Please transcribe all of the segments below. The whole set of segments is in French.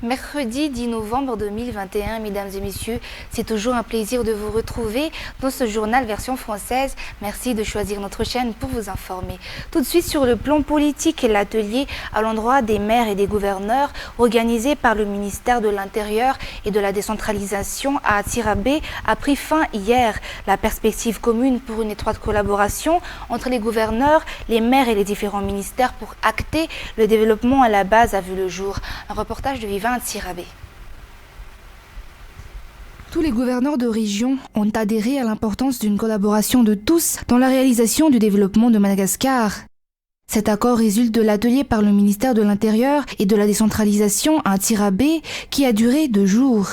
Mercredi 10 novembre 2021, mesdames et messieurs, c'est toujours un plaisir de vous retrouver dans ce journal version française. Merci de choisir notre chaîne pour vous informer. Tout de suite sur le plan politique, l'atelier à l'endroit des maires et des gouverneurs organisé par le ministère de l'Intérieur et de la décentralisation à Tirabé a pris fin hier. La perspective commune pour une étroite collaboration entre les gouverneurs, les maires et les différents ministères pour acter le développement à la base a vu le jour. Un reportage de Vivant à Tirabé. Tous les gouverneurs de région ont adhéré à l'importance d'une collaboration de tous dans la réalisation du développement de Madagascar. Cet accord résulte de l'atelier par le ministère de l'Intérieur et de la décentralisation à Tirabé qui a duré 2 jours.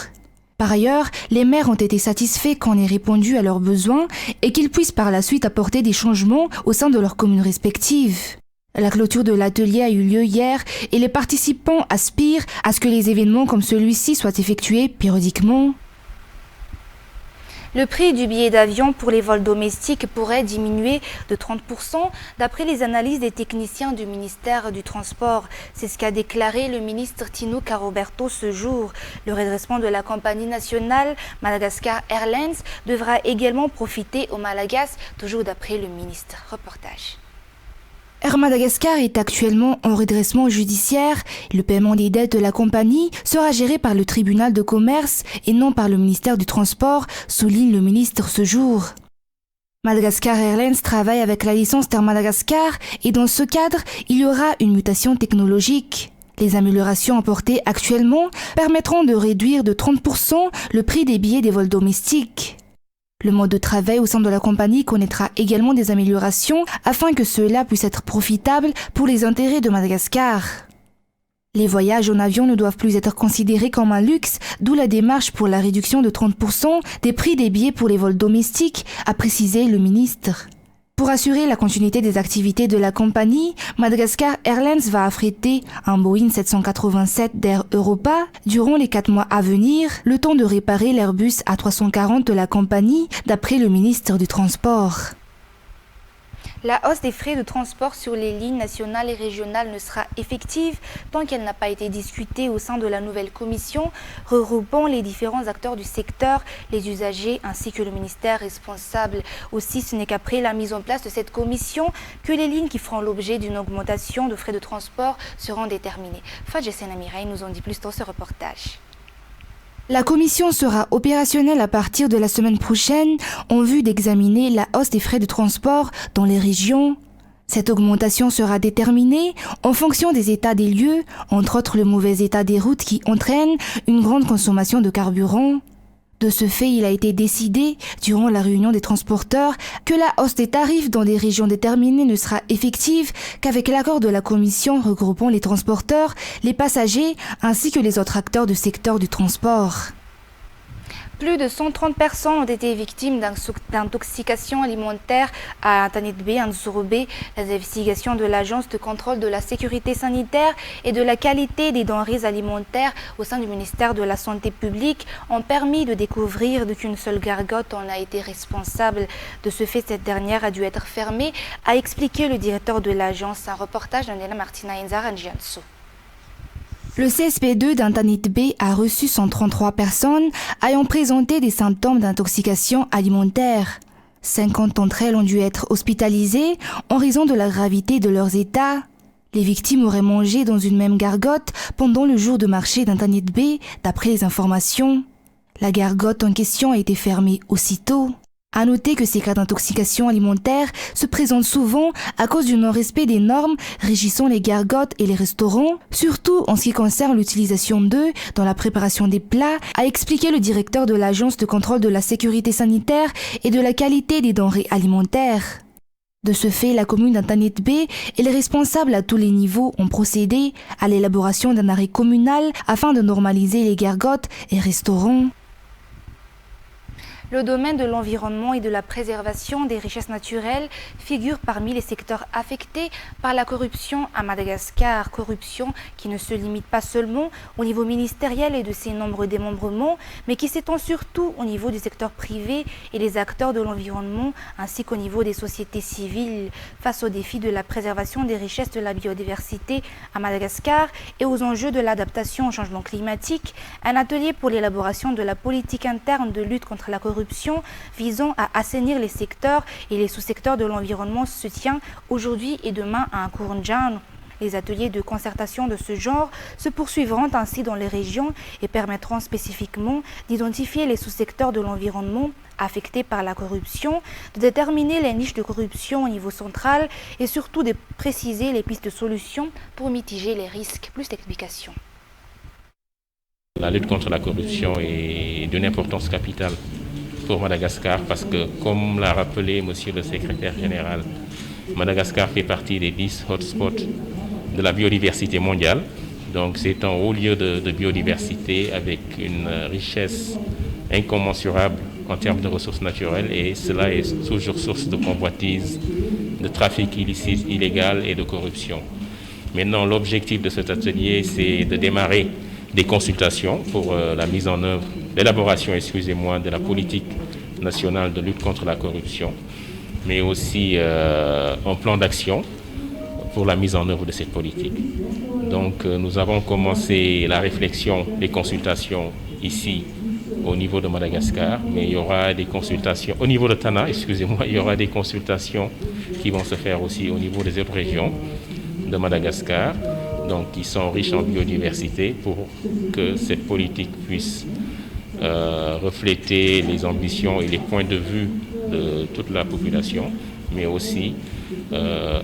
Par ailleurs, les maires ont été satisfaits qu'on ait répondu à leurs besoins et qu'ils puissent par la suite apporter des changements au sein de leurs communes respectives. La clôture de l'atelier a eu lieu hier et les participants aspirent à ce que les événements comme celui-ci soient effectués périodiquement. Le prix du billet d'avion pour les vols domestiques pourrait diminuer de 30% d'après les analyses des techniciens du ministère du Transport. C'est ce qu'a déclaré le ministre Tino Caroberto ce jour. Le redressement de la compagnie nationale Madagascar Airlines devra également profiter aux Malagasy, toujours d'après le ministre. Reportage. Air Madagascar est actuellement en redressement judiciaire. Le paiement des dettes de la compagnie sera géré par le tribunal de commerce et non par le ministère du Transport, souligne le ministre ce jour. Madagascar Airlines travaille avec la licence Air Madagascar et dans ce cadre, il y aura une mutation technologique. Les améliorations apportées actuellement permettront de réduire de 30% le prix des billets des vols domestiques. Le mode de travail au sein de la compagnie connaîtra également des améliorations afin que cela puisse être profitable pour les intérêts de Madagascar. Les voyages en avion ne doivent plus être considérés comme un luxe, d'où la démarche pour la réduction de 30% des prix des billets pour les vols domestiques, a précisé le ministre. Pour assurer la continuité des activités de la compagnie, Madagascar Airlines va affréter un Boeing 787 d'Air Europa durant les 4 mois à venir, le temps de réparer l'Airbus A340 de la compagnie, d'après le ministre du Transport. La hausse des frais de transport sur les lignes nationales et régionales ne sera effective tant qu'elle n'a pas été discutée au sein de la nouvelle commission regroupant les différents acteurs du secteur, les usagers ainsi que le ministère responsable. Aussi, ce n'est qu'après la mise en place de cette commission que les lignes qui feront l'objet d'une augmentation de frais de transport seront déterminées. Fadja Senamirai nous en dit plus dans ce reportage. La commission sera opérationnelle à partir de la semaine prochaine en vue d'examiner la hausse des frais de transport dans les régions. Cette augmentation sera déterminée en fonction des états des lieux, entre autres le mauvais état des routes qui entraîne une grande consommation de carburant. De ce fait, il a été décidé, durant la réunion des transporteurs, que la hausse des tarifs dans des régions déterminées ne sera effective qu'avec l'accord de la commission regroupant les transporteurs, les passagers ainsi que les autres acteurs du secteur du transport. Plus de 130 personnes ont été victimes d'intoxication alimentaire à Antanitbe, en Nzurube. Les investigations de l'Agence de contrôle de la sécurité sanitaire et de la qualité des denrées alimentaires au sein du ministère de la Santé publique ont permis de découvrir qu'une seule gargote en a été responsable. De ce fait, cette dernière a dû être fermée, a expliqué le directeur de l'agence. Un reportage d'Anela Martina Enzar Njianso. Le CSP2 d'Antanitbe a reçu 133 personnes ayant présenté des symptômes d'intoxication alimentaire. 50 d'entre elles ont dû être hospitalisées en raison de la gravité de leurs états. Les victimes auraient mangé dans une même gargote pendant le jour de marché d'Antanitbe, d'après les informations. La gargote en question a été fermée aussitôt. À noter que ces cas d'intoxication alimentaire se présentent souvent à cause du non-respect des normes régissant les gargotes et les restaurants, surtout en ce qui concerne l'utilisation d'œufs dans la préparation des plats, a expliqué le directeur de l'Agence de contrôle de la sécurité sanitaire et de la qualité des denrées alimentaires. De ce fait, la commune d'Antanitbe et les responsables à tous les niveaux ont procédé à l'élaboration d'un arrêt communal afin de normaliser les gargotes et restaurants. Le domaine de l'environnement et de la préservation des richesses naturelles figure parmi les secteurs affectés par la corruption à Madagascar. Corruption qui ne se limite pas seulement au niveau ministériel et de ses nombreux démembrements, mais qui s'étend surtout au niveau du secteur privé et des acteurs de l'environnement, ainsi qu'au niveau des sociétés civiles. Face aux défis de la préservation des richesses de la biodiversité à Madagascar et aux enjeux de l'adaptation au changement climatique, un atelier pour l'élaboration de la politique interne de lutte contre la corruption visant à assainir les secteurs et les sous-secteurs de l'environnement se tient aujourd'hui et demain à Nkoundjan. Les ateliers de concertation de ce genre se poursuivront ainsi dans les régions et permettront spécifiquement d'identifier les sous-secteurs de l'environnement affectés par la corruption, de déterminer les niches de corruption au niveau central et surtout de préciser les pistes de solutions pour mitiger les risques. Plus d'explications. La lutte contre la corruption est d'une importance capitale pour Madagascar parce que, comme l'a rappelé Monsieur le Secrétaire général, Madagascar fait partie des 10 hotspots de la biodiversité mondiale. Donc c'est un haut lieu de biodiversité avec une richesse incommensurable en termes de ressources naturelles et cela est toujours source de convoitise, de trafic illicite, illégal et de corruption. Maintenant, l'objectif de cet atelier, c'est de démarrer des consultations pour la mise en œuvre, l'élaboration, de la politique nationale de lutte contre la corruption, mais aussi un plan d'action pour la mise en œuvre de cette politique. Donc nous avons commencé la réflexion, les consultations ici au niveau de Madagascar, mais il y aura des consultations au niveau de Tana, il y aura des consultations qui vont se faire aussi au niveau des autres régions de Madagascar, donc qui sont riches en biodiversité pour que cette politique puisse refléter les ambitions et les points de vue de toute la population, mais aussi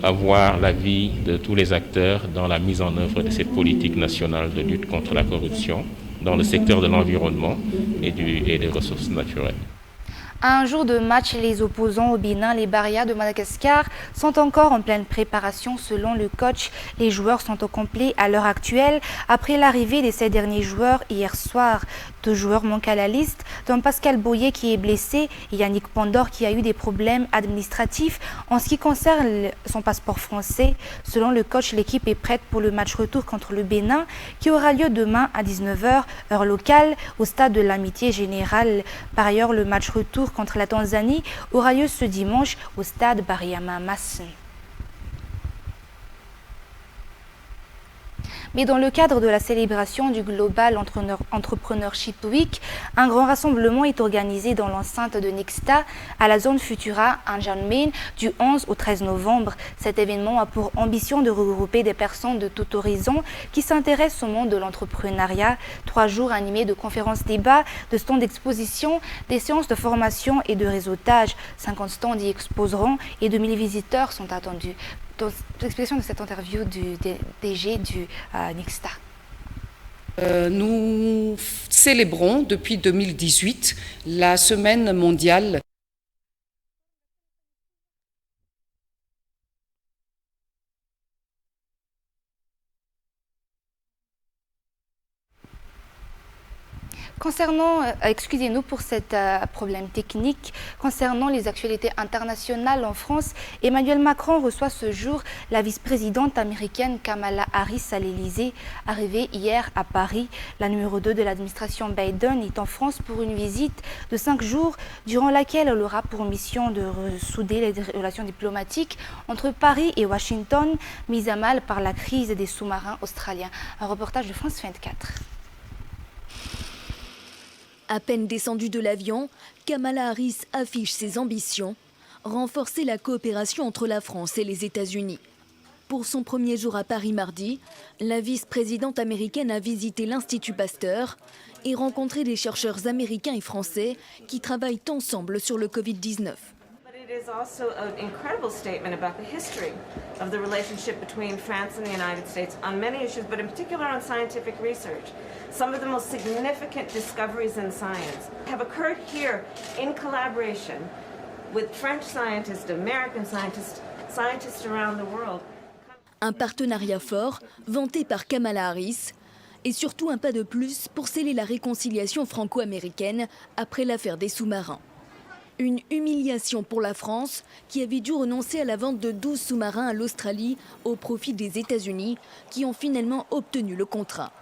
avoir l'avis de tous les acteurs dans la mise en œuvre de cette politique nationale de lutte contre la corruption dans le secteur de l'environnement et des ressources naturelles. À un jour de match, les opposants au Bénin, les Barrias de Madagascar, sont encore en pleine préparation selon le coach. Les joueurs sont au complet à l'heure actuelle après l'arrivée de ces derniers joueurs hier soir. 2 joueurs manquent à la liste, dont Pascal Boyer qui est blessé et Yannick Pandor qui a eu des problèmes administratifs en ce qui concerne son passeport français. Selon le coach, l'équipe est prête pour le match retour contre le Bénin qui aura lieu demain à 19h, heure locale, au stade de l'Amitié Générale. Par ailleurs, le match retour contre la Tanzanie aura lieu ce dimanche au stade Bariama Massen. Mais dans le cadre de la célébration du Global Entrepreneurship Week, un grand rassemblement est organisé dans l'enceinte de Nexta à la zone Futura à N'Djamena du 11 au 13 novembre. Cet événement a pour ambition de regrouper des personnes de tout horizon qui s'intéressent au monde de l'entrepreneuriat. 3 jours animés de conférences-débats, de stands d'exposition, des séances de formation et de réseautage. 50 stands y exposeront et 2000 visiteurs sont attendus. L'explication de cette interview du DG du Nexta. Nous célébrons depuis 2018 la semaine mondiale Concernant, excusez-nous pour cet problème technique, concernant les actualités internationales en France, Emmanuel Macron reçoit ce jour la vice-présidente américaine Kamala Harris à l'Élysée. Arrivée hier à Paris, la numéro 2 de l'administration Biden est en France pour une visite de 5 jours, durant laquelle elle aura pour mission de ressouder les relations diplomatiques entre Paris et Washington, mises à mal par la crise des sous-marins australiens. Un reportage de France 24. À peine descendue de l'avion, Kamala Harris affiche ses ambitions, renforcer la coopération entre la France et les États-Unis. Pour son premier jour à Paris mardi, la vice-présidente américaine a visité l'Institut Pasteur et rencontré des chercheurs américains et français qui travaillent ensemble sur le Covid-19. It is also an incredible statement about the history of the relationship between France and the United States on many issues, but in particular on scientific research. Some of the most significant discoveries in science have occurred here in collaboration with French scientists, American scientists, scientists around the world. Un partenariat fort, vanté par Kamala Harris, et surtout un pas de plus pour sceller la réconciliation franco-américaine après l'affaire des sous-marins. Une humiliation pour la France, qui avait dû renoncer à la vente de 12 sous-marins à l'Australie au profit des États-Unis, qui ont finalement obtenu le contrat.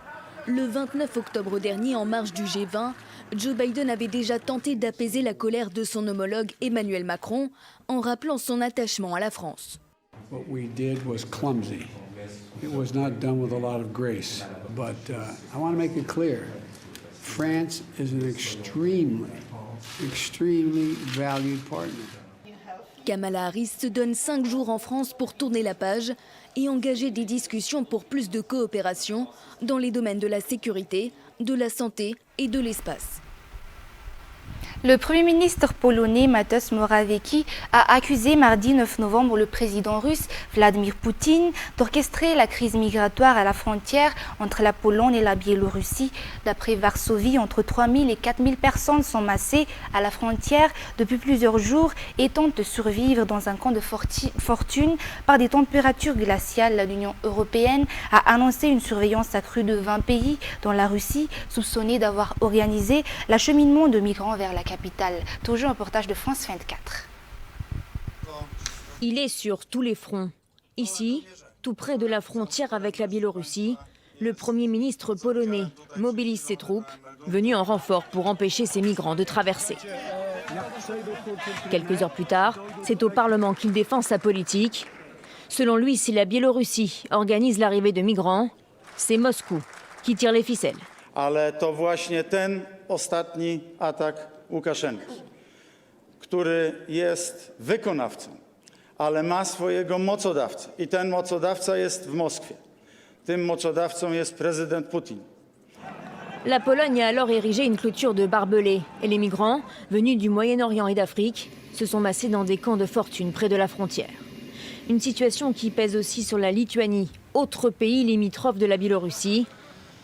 Le 29 octobre dernier, en marge du G20, Joe Biden avait déjà tenté d'apaiser la colère de son homologue Emmanuel Macron en rappelant son attachement à la France. What we did was clumsy. It was not done with a lot of grace. But I want to make it clear, France is an extremely valued partner. Kamala Harris se donne 5 jours en France pour tourner la page et engager des discussions pour plus de coopération dans les domaines de la sécurité, de la santé et de l'espace. Le Premier ministre polonais Mateusz Morawiecki a accusé mardi 9 novembre le président russe Vladimir Poutine d'orchestrer la crise migratoire à la frontière entre la Pologne et la Biélorussie. D'après Varsovie, entre 3 000 et 4 000 personnes sont massées à la frontière depuis plusieurs jours et tentent de survivre dans un camp de fortune par des températures glaciales. L'Union européenne a annoncé une surveillance accrue de 20 pays, dont la Russie, soupçonnée d'avoir organisé l'acheminement de migrants vers la capitale. Toujours un reportage de France 24. Il est sur tous les fronts. Ici, tout près de la frontière avec la Biélorussie, le Premier ministre polonais mobilise ses troupes, venues en renfort pour empêcher ces migrants de traverser. Quelques heures plus tard, c'est au Parlement qu'il défend sa politique. Selon lui, si la Biélorussie organise l'arrivée de migrants, c'est Moscou qui tire les ficelles. Ale to właśnie ten ostatni atak Łukaszenki, który jest wykonawcą, ale ma swojego mocodawcę i ten mocodawca jest w Moskwie. Tym mocodawcą jest prezydent Putin. La Pologne a alors érigé une clôture de barbelés et les migrants, venus du Moyen-Orient et d'Afrique, se sont massés dans des camps de fortune près de la frontière. Une situation qui pèse aussi sur la Lituanie, autre pays limitrophe de la Biélorussie.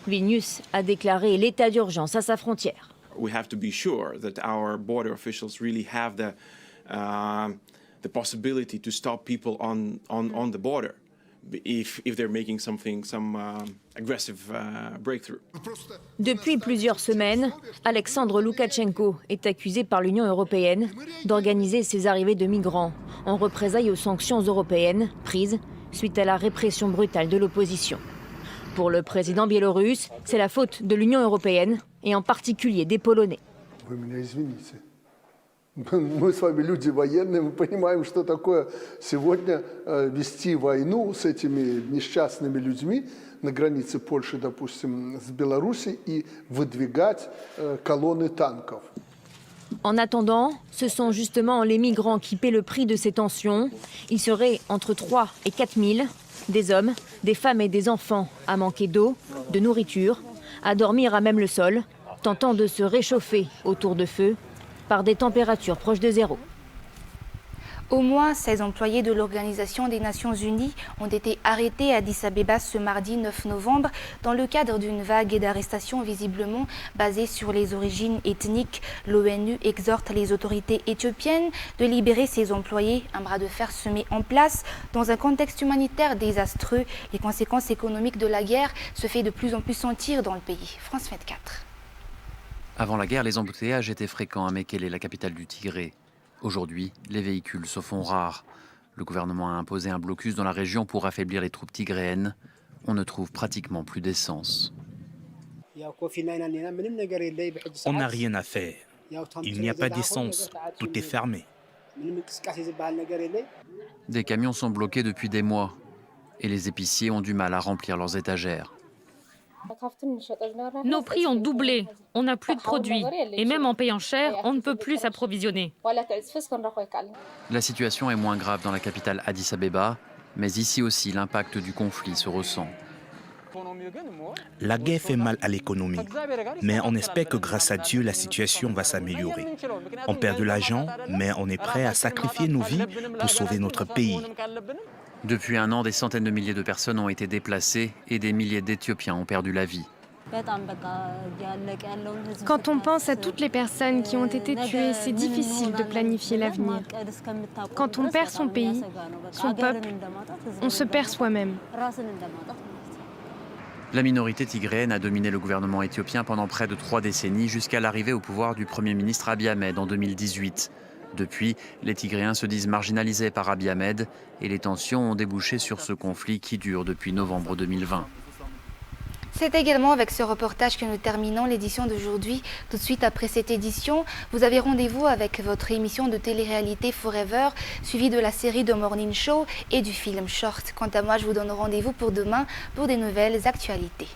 Vilnius a déclaré l'état d'urgence à sa frontière. We have to be sure that our border officials really have the possibility to stop people on the border if they're making some aggressive breakthrough. Depuis plusieurs semaines, Alexandre Loukachenko est accusé par l'Union européenne d'organiser ces arrivées de migrants en représailles aux sanctions européennes prises suite à la répression brutale de l'opposition. Pour le président biélorusse, c'est la faute de l'Union européenne et en particulier des Polonais. Мы с вами люди военные, мы понимаем, что такое сегодня вести войну с этими несчастными людьми на границе Польши, допустим, с Беларусью и выдвигать колонны танков. En attendant, ce sont justement les migrants qui paient le prix de ces tensions. Ils seraient entre 3 et 4 000, des hommes, des femmes et des enfants à manquer d'eau, de nourriture, à dormir à même le sol, tentant de se réchauffer autour de feu par des températures proches de zéro. Au moins 16 employés de l'Organisation des Nations Unies ont été arrêtés à Addis Abeba ce mardi 9 novembre dans le cadre d'une vague d'arrestations visiblement basée sur les origines ethniques. L'ONU exhorte les autorités éthiopiennes de libérer ces employés. Un bras de fer se met en place dans un contexte humanitaire désastreux. Les conséquences économiques de la guerre se font de plus en plus sentir dans le pays. France 24. Avant la guerre, les embouteillages étaient fréquents à Mekele, la capitale du Tigré. Aujourd'hui, les véhicules se font rares. Le gouvernement a imposé un blocus dans la région pour affaiblir les troupes tigréennes. On ne trouve pratiquement plus d'essence. On n'a rien à faire. Il n'y a pas d'essence. Tout est fermé. Des camions sont bloqués depuis des mois et les épiciers ont du mal à remplir leurs étagères. Nos prix ont doublé, on n'a plus de produits et même en payant cher, on ne peut plus s'approvisionner. La situation est moins grave dans la capitale Addis Abeba, mais ici aussi l'impact du conflit se ressent. La guerre fait mal à l'économie, mais on espère que grâce à Dieu, la situation va s'améliorer. On perd de l'argent, mais on est prêt à sacrifier nos vies pour sauver notre pays. Depuis un an, des centaines de milliers de personnes ont été déplacées et des milliers d'Éthiopiens ont perdu la vie. Quand on pense à toutes les personnes qui ont été tuées, c'est difficile de planifier l'avenir. Quand on perd son pays, son peuple, on se perd soi-même. La minorité tigréenne a dominé le gouvernement éthiopien pendant près de 3 décennies jusqu'à l'arrivée au pouvoir du Premier ministre Abiy Ahmed en 2018. Depuis, les Tigréens se disent marginalisés par Abiy Ahmed et les tensions ont débouché sur ce conflit qui dure depuis novembre 2020. C'est également avec ce reportage que nous terminons l'édition d'aujourd'hui. Tout de suite après cette édition, vous avez rendez-vous avec votre émission de télé-réalité Forever, suivie de la série de Morning Show et du film Short. Quant à moi, je vous donne rendez-vous pour demain pour des nouvelles actualités.